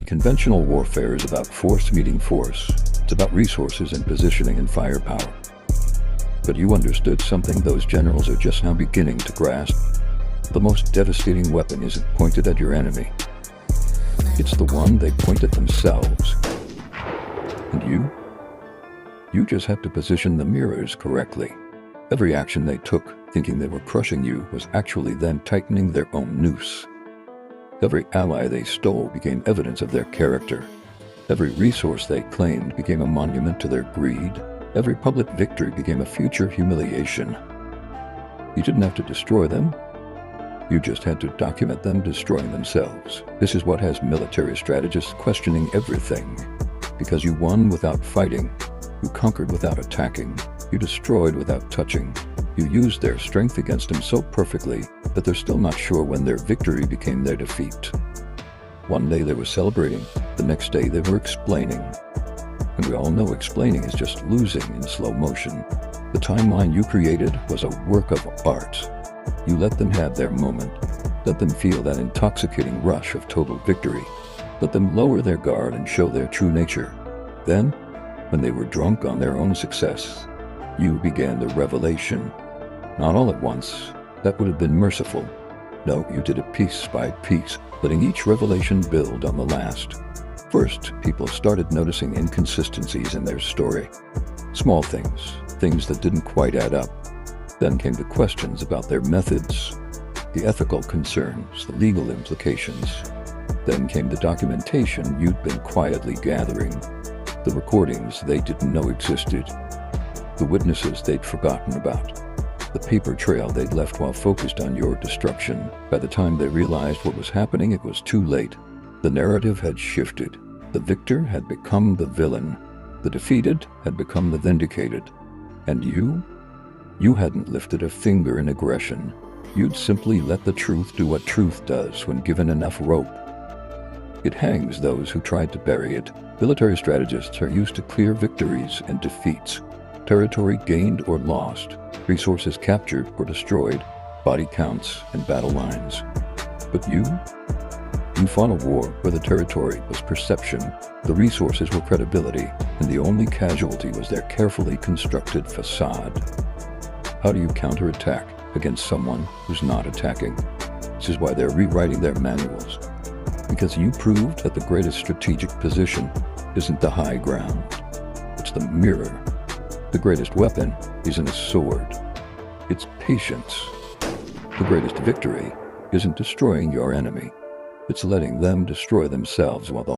Conventional warfare is about force meeting force. It's about resources and positioning and firepower. But you understood something those generals are just now beginning to grasp. The most devastating weapon isn't pointed at your enemy. It's the one they point at themselves. And you just had to position the mirrors correctly. Every action they took, thinking they were crushing you, was actually them tightening their own noose. Every ally they stole became evidence of their character. Every resource they claimed became a monument to their greed. Every public victory became a future humiliation. You didn't have to destroy them. You just had to document them destroying themselves. This is what has military strategists questioning everything. Because you won without fighting. You conquered without attacking. You destroyed without touching. You used their strength against them so perfectly that they're still not sure when their victory became their defeat. One day they were celebrating, the next day they were explaining. And we all know explaining is just losing in slow motion. The timeline you created was a work of art. You let them have their moment. Let them feel that intoxicating rush of total victory. Let them lower their guard and show their true nature. Then, when they were drunk on their own success, you began the revelation. Not all at once. That would have been merciful. No, you did it piece by piece, letting each revelation build on the last. First, people started noticing inconsistencies in their story. Small things, things that didn't quite add up. Then came the questions about their methods, the ethical concerns, the legal implications. Then came the documentation you'd been quietly gathering, the recordings they didn't know existed, the witnesses they'd forgotten about, the paper trail they'd left while focused on your destruction. By the time they realized what was happening, it was too late. The narrative had shifted. The victor had become the villain. The defeated had become the vindicated. And you hadn't lifted a finger in aggression. You'd simply let the truth do what truth does when given enough rope. It hangs those who tried to bury it. Military strategists are used to clear victories and defeats, territory gained or lost, resources captured or destroyed, body counts and battle lines. But you fought a war where the territory was perception, the resources were credibility, and the only casualty was their carefully constructed facade. How do you counterattack against someone who's not attacking? This is why they're rewriting their manuals. Because you proved that the greatest strategic position isn't the high ground. It's the mirror. The greatest weapon isn't a sword. It's patience. The greatest victory isn't destroying your enemy. It's letting them destroy themselves while the